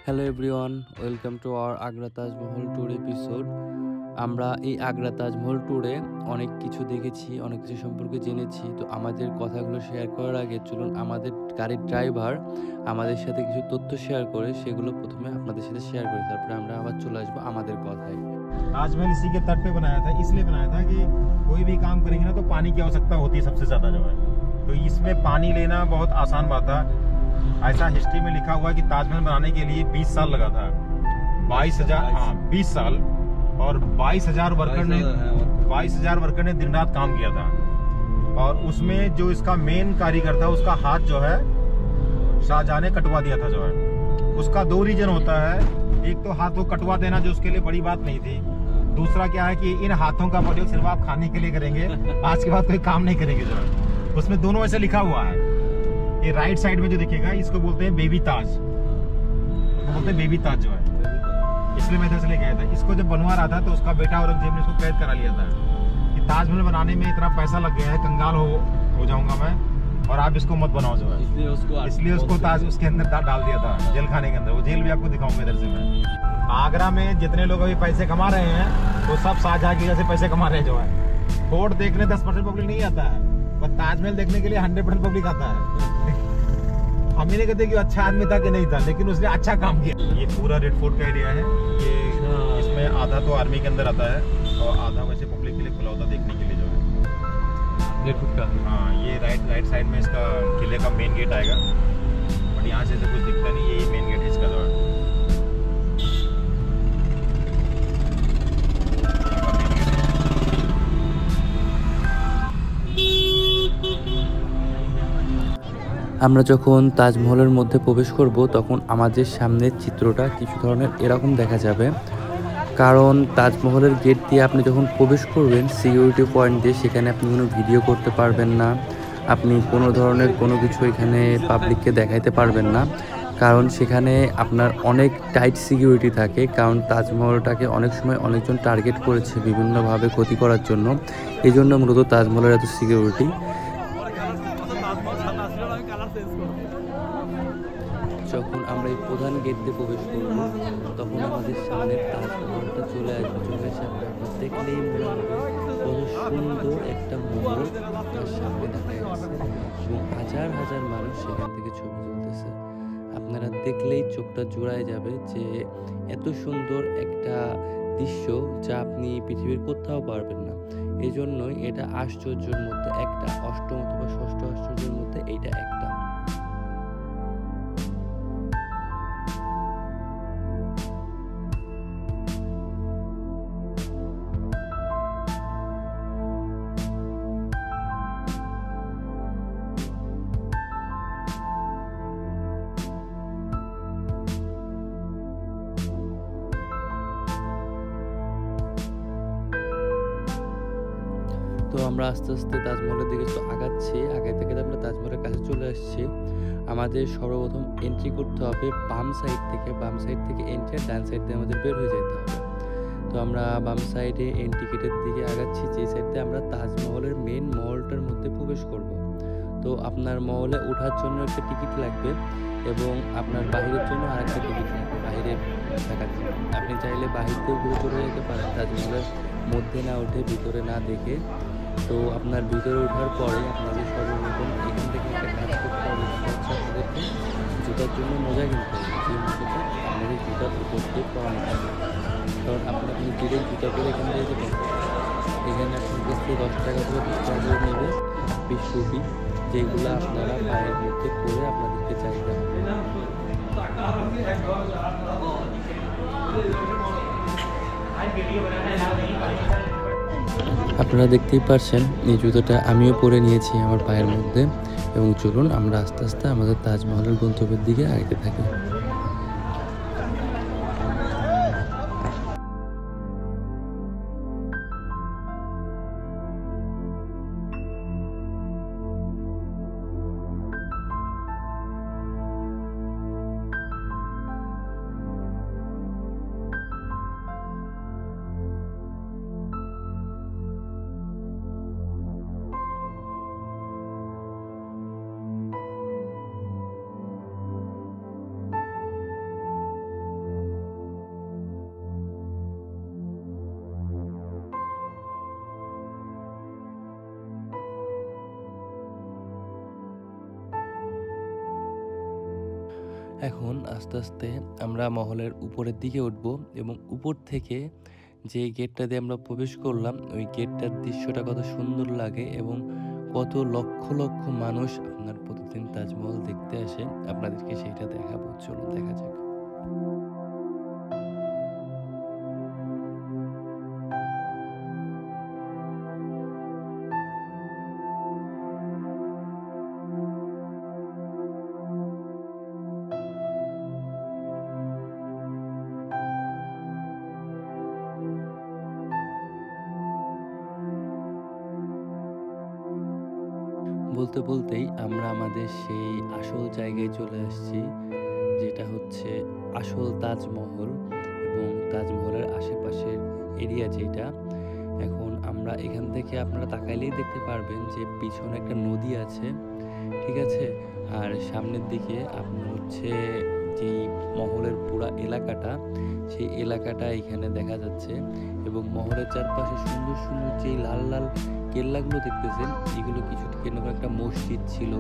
Hello everyone, welcome to our Agra Taj Mahal tour episode. আমরা এই আগ্রা তাজমহল ট্যুরে অনেক কিছু দেখেছি, অনেক কিছু সম্পর্কে জেনেছি। তো আমাদের কথাগুলো শেয়ার করার আগে চলুন আমাদের গাড়ির ড্রাইভার আমাদের সাথে কিছু তথ্য শেয়ার করে সেগুলো প্রথমে আপনাদের সাথে শেয়ার করি, তারপরে আমরা আবার চলে আসবো আমাদের কথায়। ताजमहल इसी के तट पे बनाया था, इसलिए बनाया था कि कोई भी काम करेंगे ना तो पानी की आवश्यकता होती है सबसे ज्यादा जो है, तो इसमें पानी लेना बहुत आसान बात था। ऐसा हिस्ट्री में लिखा हुआ है कि ताजमहल बनाने के लिए 20 साल लगा था। 22,000, हाँ 20 साल, और 22,000 वर्कर ने दिन रात काम किया था। और उसमें जो इसका मेन कारीगर था उसका हाथ जो है शाहजहां ने कटवा दिया था जो है। उसका दो रीजन होता है, एक तो हाथ को कटवा देना जो उसके लिए बड़ी बात नहीं थी, दूसरा क्या है कि इन हाथों का प्रयोग सिर्फ आप खाने के लिए करेंगे, आज के बाद कोई काम नहीं करेंगे जो है। उसमें दोनों ऐसे लिखा हुआ है। ये राइट साइड में जो दिखेगा इसको बोलते हैं बेबी ताज, बोलते हैं बेबी ताज जो है, इसलिए मैं इधर से ले गया था। इसको जब बनवा रहा था तो उसका बेटा औरंगजेब ने इसको कैद करा लिया था कि ताजमहल बनाने में इतना पैसा लग गया है, कंगाल हो जाऊंगा मैं, और आप इसको मत बनाओ जो है। इसलिए उसको ताज उसके अंदर डाल दिया था, जेल खाने के अंदर। वो जेल भी आपको दिखाऊंगा इधर से मैं। आगरा में जितने लोग अभी पैसे कमा रहे हैं वो सब शाहजहां की वजह से पैसे कमा रहे हैं जो है। फोर्ट देखने 10% पब्लिक नहीं आता है, पर ताजमहल देखने के लिए 100% पब्लिक आता है। हम ये नहीं कहते कि अच्छा आदमी था कि नहीं था, लेकिन उसने अच्छा काम किया। ये पूरा रेड फोर्ट का एरिया है, ये इसमें आधा तो आर्मी के अंदर आता है और आधा वैसे पब्लिक के लिए खुला होता देखने के लिए जो है। रेड फोर्ट का, हाँ ये राइट साइड में इसका किले का मेन गेट आएगा, बट यहाँ से कुछ दिखता नहीं, यही मेन गेट है इसका जो है। আমরা যখন তাজমহলের মধ্যে প্রবেশ করব তখন আমাদের সামনের চিত্রটা কিছু ধরনের এরকম দেখা যাবে, কারণ তাজমহলের গেট দিয়ে আপনি যখন প্রবেশ করবেন সিকিউরিটি পয়েন্ট দিয়ে, সেখানে আপনি কোনো ভিডিও করতে পারবেন না, আপনি কোনো ধরনের কোনো কিছু এখানে পাবলিককে দেখাইতে পারবেন না, কারণ সেখানে আপনার অনেক টাইট সিকিউরিটি থাকে। কারণ তাজমহলটাকে অনেক সময় অনেকজন টার্গেট করেছে বিভিন্নভাবে ক্ষতি করার জন্য, এই জন্য মূলত তাজমহলের এত সিকিউরিটি। যখন আমরা এই প্রধান গেট দিয়ে প্রবেশ করব তখন আমাদের সামনে তাজমহলটা চলে আসবে, চোখের সামনে আপনার দেখলেই মনে হবে কত সুন্দর একটা মহল তার সামনে দেখা যাচ্ছে, এবং হাজার হাজার মানুষ সেখান থেকে ছবি তুলতেছে। আপনারা দেখলেই চোখটা জোড়ায় যাবে যে এত সুন্দর একটা দৃশ্য যা আপনি পৃথিবীর কোথাও পারবেন না। এই জন্যই এটা আশ্চর্যের মধ্যে একটা, অষ্টম অথবা ষষ্ঠ আশ্চর্যের মধ্যে এইটা একটা। তো আমরা আস্তে আস্তে তাজমহলের দিকে তো আগাচ্ছি, আগাইতে আগাইতে আমরা তাজমহলের কাছে চলে আসছি। আমাদের সর্বপ্রথম এন্ট্রি করতে হবে বাম সাইড থেকে এন্ট্রি, আর ডান সাইড দিয়ে আমাদের বের হয়ে যেতে হবে। তো আমরা বাম সাইডে এন্ট্রি গেটের দিকে আগাচ্ছি, যে সাইড দিয়ে আমরা তাজমহলের মেন মহলটার মধ্যে প্রবেশ করব। তো আপনার মহলে ওঠার জন্য একটা টিকিট লাগবে, এবং আপনার বাহিরের জন্য আরেকটা টিকিট লাগবে, বাইরে থাকার জন্য। আপনি চাইলে বাহির দিয়েও ঘুরে চলে যেতে পারেন তাজমহলের মধ্যে না উঠে, ভিতরে না দেখে। তো আপনার ভিতরে ওঠার পরে আপনাদের সর্বপ্রথম এখান থেকে একটা কাজ করতে হবে, সেটা হচ্ছে আপনাদেরকে জুতার জন্য মোজা কিনতে হবে, যে মোজাটা আপনাদের জুতার উপর দিয়ে পরানো হবে। কারণ আপনারা আপনি ডিরেক্ট জুতা করে এখান থেকে যেতে পারেন, এখানে আপনার কাছ থেকে 10 টাকা করে 20 টাকা করে নেবে 20 রুপি, যেগুলো আপনারা পায়ের মধ্যে করে আপনাদেরকে চাইতে হবে। আপনারা দেখতেই পারছেন এই জুতোটা আমিও পরে নিয়েছি আমার পায়ের মধ্যে, এবং চলুন আমরা আস্তে আস্তে আমাদের তাজমহলের গন্তব্যের দিকে আগাতে থাকি। এখন আস্তে আস্তে আমরা মহলের উপরের দিকে উঠব এবং উপর থেকে যে গেটটা দিয়ে আমরা প্রবেশ করলাম ওই গেটটার দৃশ্যটা কত সুন্দর লাগে এবং কত লক্ষ লক্ষ মানুষ আপনার প্রতিদিন তাজমহল দেখতে আসে, আপনাদেরকে সেইটা দেখাবো, চলুন দেখা যাক। বলতে বলতেই আমরা আমাদের সেই আসল জায়গায় চলে আসছি, যেটা হচ্ছে আসল তাজমহল এবং তাজমহলের আশেপাশের এরিয়া যেটা। এখন আমরা এখান থেকে আপনারা তাকাইলেই দেখতে পারবেন যে পিছনে একটা নদী আছে, ঠিক আছে? আর সামনের দিকে আপনার হচ্ছে যেই মহলের পুরা এলাকাটা, সেই এলাকাটা এখানে দেখা যাচ্ছে এবং মহলের চারপাশে সুন্দর সুন্দর যেই লাল লাল কেল্লাগুলো দেখতেছেন, এগুলো কিছু কোনো একটা মসজিদ ছিল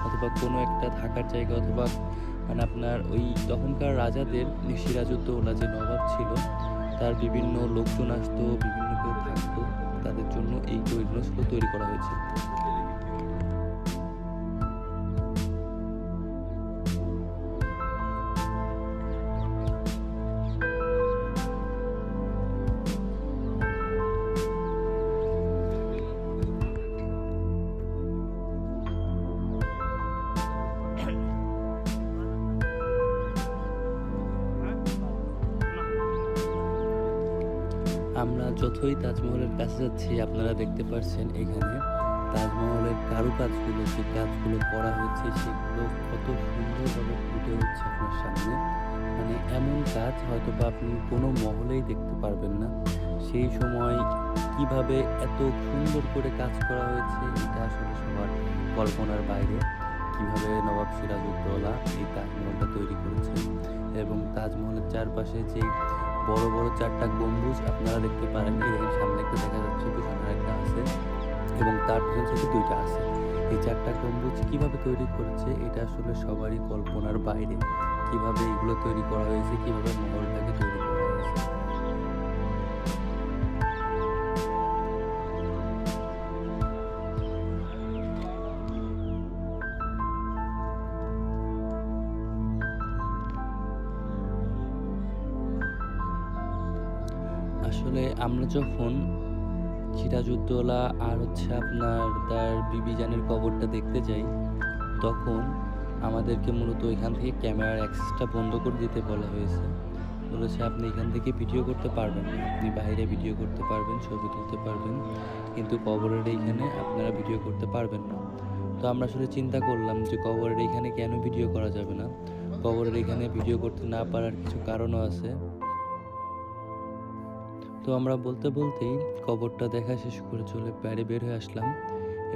অথবা কোনো একটা থাকার জায়গা, অথবা মানে আপনার ওই তখনকার রাজাদের সিরাজউদ্দৌলা যে নবাব ছিল তার বিভিন্ন লোকজন আসতো, বিভিন্ন কেউ থাকতো, তাদের জন্য এই জিনিসগুলো তৈরি করা হয়েছে। আমরা যতই তাজমহলের কাছে যাচ্ছি আপনারা দেখতে পাচ্ছেন এখানে তাজমহলের কারুকাজগুলো, যে কাজগুলো করা হয়েছে সেগুলো কত সুন্দরভাবে ফুটে উঠছে আপনার সামনে। মানে এমন কাজ হয়তো বা আপনি কোনো মহলেই দেখতে পারবেন না। সেই সময় কিভাবে এত সুন্দর করে কাজ করা হয়েছে এটা আসলে সবার কল্পনার বাইরে। কিভাবে নবাব সিরাজউদ্দৌলা এই তাজমহলটা তৈরি করেছেন এবং তাজমহলের চারপাশে যে বড় বড় 4টা গম্বুজ আপনারা দেখতে পারেন, এই সামনে একটা দেখা যাচ্ছে, পিছনে একটা আছে এবং তার পিছন থেকে 2টা আছে। এই 4টা গম্বুজ কিভাবে তৈরি করেছে এটা আসলে সবারই কল্পনার বাইরে। কিভাবে এগুলো তৈরি করা হয়েছে, কিভাবে মহলটাকে তৈরি করা হয়েছে। আসলে আমরা যখন সিরাজউদ্দৌলা আর হচ্ছে আপনার তার বিবি জানের কবরটা দেখতে যাই, তখন আমাদেরকে মূলত এখান থেকে ক্যামেরার অ্যাক্সেসটা বন্ধ করে দিতে বলা হয়েছে। বলেছে আপনি এখান থেকে ভিডিও করতে পারবেন না, আপনি বাইরে ভিডিও করতে পারবেন, ছবি তুলতে পারবেন, কিন্তু কবরের এইখানে আপনারা ভিডিও করতে পারবেন না। তো আমরা আসলে চিন্তা করলাম যে কবরের এইখানে কেন ভিডিও করা যাবে না। কবরের এইখানে ভিডিও করতে না পারার কিছু কারণও আছে। তো আমরা বলতে বলতেই কবরটা দেখা শেষ করে চলে বাইরে বের হয়ে আসলাম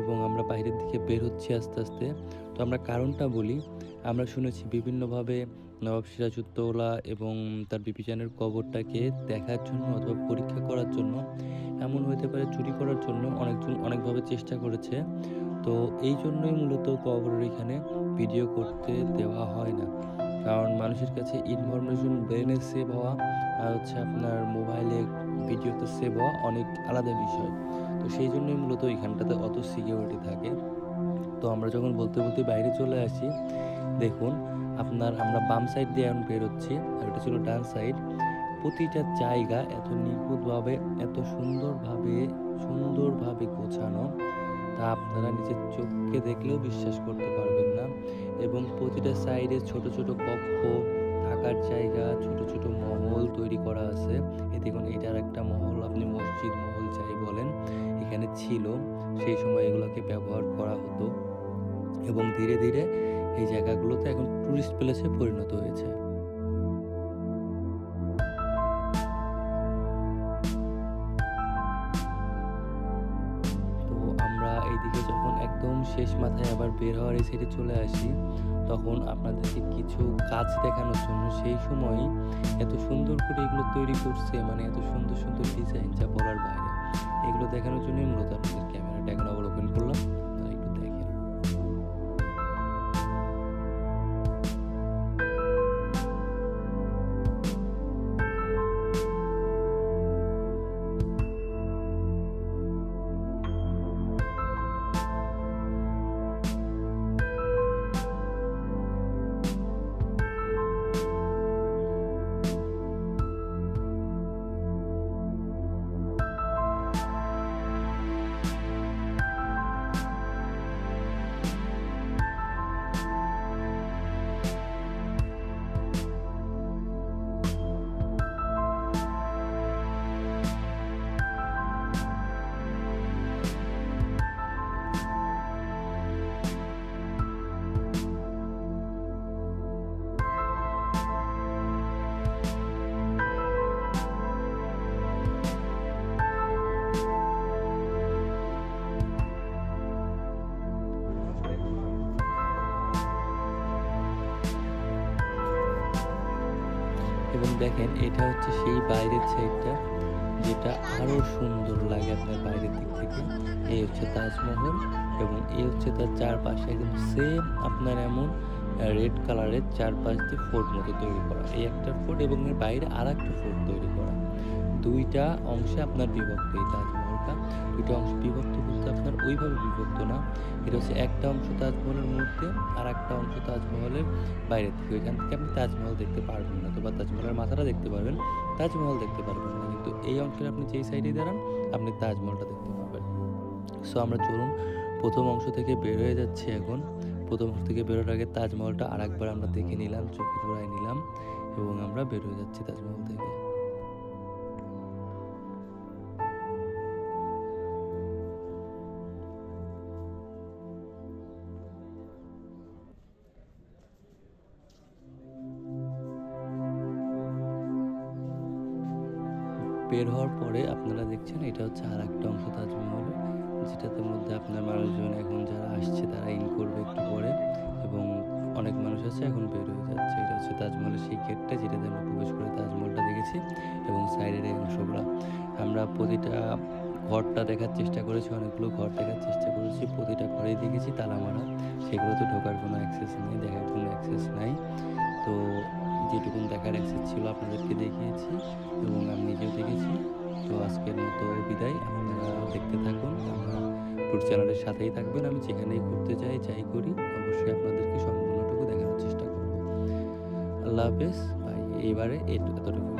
এবং আমরা বাইরের দিকে বের হচ্ছি আস্তে আস্তে। তো আমরা কারণটা বলি, আমরা শুনেছি বিভিন্নভাবে নবাব সিরাজউদ্দৌলা এবং তার বিবি জানের কবরটাকে দেখার জন্য অথবা পরীক্ষা করার জন্য, এমন হতে পারে চুরি করার জন্য অনেকজন অনেকভাবে চেষ্টা করেছে। তো এই জন্যই মূলত কবরের এখানে ভিডিও করতে দেওয়া হয় না, কারণ মানুষের কাছে ইনফরমেশন ব্রেনে সেভ হওয়া আর হচ্ছে আপনার মোবাইলে ভিডিওতে সেভ হওয়া অনেক আলাদা বিষয়। তো সেই জন্যই মূলত এখানটাতে অত সিকিউরিটি থাকে। তো আমরা যখন বলতে বলতে বাইরে চলে আসি, দেখুন আপনার আমরা বাম সাইড দিয়ে এখন বেরোচ্ছি আর এটা ছিল ডান সাইড। প্রতিটা জায়গা এত নিখুঁতভাবে, এত সুন্দরভাবে গোছানো, তা আপনারা নিজের চোখকে দেখলেও বিশ্বাস করতে পারবেন না। এবং প্রতিটা সাইডে ছোট ছোট কক্ষ, থাকার জায়গা, ছোট ছোট মহল তৈরি করা আছে। এই দেখুন এটার একটা মহল, আপনি মসজিদ মহল যাই বলেন, এখানে ছিল। সেই সময় এগুলোকে ব্যবহার করা হতো এবং ধীরে ধীরে এই জায়গাগুলোতে এখন টুরিস্ট প্লেসে পরিণত হয়েছে। তো আমরা এইদিকে যখন একদম শেষ মাথায় আবার বের হওয়ার এই সাইডে চলে আসি, তখন আপনাদেরকে কিছু কাজ দেখানোর জন্য, সেই সময় এত সুন্দর করে এগুলো তৈরি করছে, মানে এত সুন্দর সুন্দর ডিজাইন যা বলার বাইরে। এগুলো দেখানোর জন্যই মূলত আপনাদের ক্যামেরাটা এখন আবার ওপেন করলাম, আপনারা একটু দেখেন। এবং দেখেন এটা হচ্ছে সেই বাইরের সাইডটা, যেটা আরও সুন্দর লাগে আপনার বাইরের দিক থেকে। এই হচ্ছে তাজমহল এবং এই হচ্ছে তার চারপাশে একদম সেম আপনার এমন রেড কালারের চারপাশ দিয়ে ফোর্ট মতো তৈরি করা, এই একটা ফোর্ট এবং এর বাইরে আর একটা ফোর্ট তৈরি করা। দুইটা অংশে আপনার বিভক্ত এই তাজমহলটা। দুইটা অংশ বিভক্ত বলতে আপনার ওইভাবে বিভক্ত না, এটা হচ্ছে একটা অংশ তাজমহলের মধ্যে আর একটা অংশ তাজমহলের বাইরে থেকে। ওইখান থেকে আপনি তাজমহল দেখতে পারবেন না, তো বা তাজমহলের মাথাটা দেখতে পারবেন, তাজমহল দেখতে পারবেন না। কিন্তু এই অংশের আপনি যেই সাইডে দাঁড়ান আপনি তাজমহলটা দেখতে পাবেন। সো আমরা চলুন প্রথম অংশ থেকে বের হয়ে যাচ্ছি এখন। প্রথম অংশ থেকে বেরোর আগে তাজমহলটা আর একবার আমরা দেখে নিলাম, চোখে জোড়ায় নিলাম এবং আমরা বের হয়ে যাচ্ছি তাজমহল থেকে। বের হওয়ার পরে আপনারা দেখছেন এটা হচ্ছে আর একটা অংশ তাজমহলের, যেটাতে মধ্যে আপনার মানুষজন এখন যারা আসছে তারা ইন করবে একটু পরে এবং অনেক মানুষ আছে এখন বের হয়ে যাচ্ছে। এটা হচ্ছে তাজমহলের সেই গেটটা যেটাতে আমরা প্রবেশ করে তাজমহলটা দেখেছি এবং সাইডের এই অংশগুলো। আমরা প্রতিটা ঘরটা দেখার চেষ্টা করেছি, অনেকগুলো ঘর দেখার চেষ্টা করেছি, প্রতিটা ঘরেই দেখেছি তালা মারা, সেগুলোতে ঢোকার কোনো অ্যাক্সেস নেই, দেখার কোনো অ্যাক্সেস নাই। তো যেটুকুন দেখার অ্যাক্সেস ছিল আপনাদেরকে দেখিয়েছি এবং আমি নিজেও দেখেছি। তো আজকের মতো বিদায়, আপনারা দেখতে থাকুন, আমরা ট্যুর চ্যানেলের সাথেই থাকবেন। আমি যেখানেই ঘুরতে যাই যাই করি অবশ্যই আপনাদেরকে সম্পূর্ণটুকু দেখানোর চেষ্টা করব। আল্লাহ হাফেজ ভাই, এইবারে এতটুকু।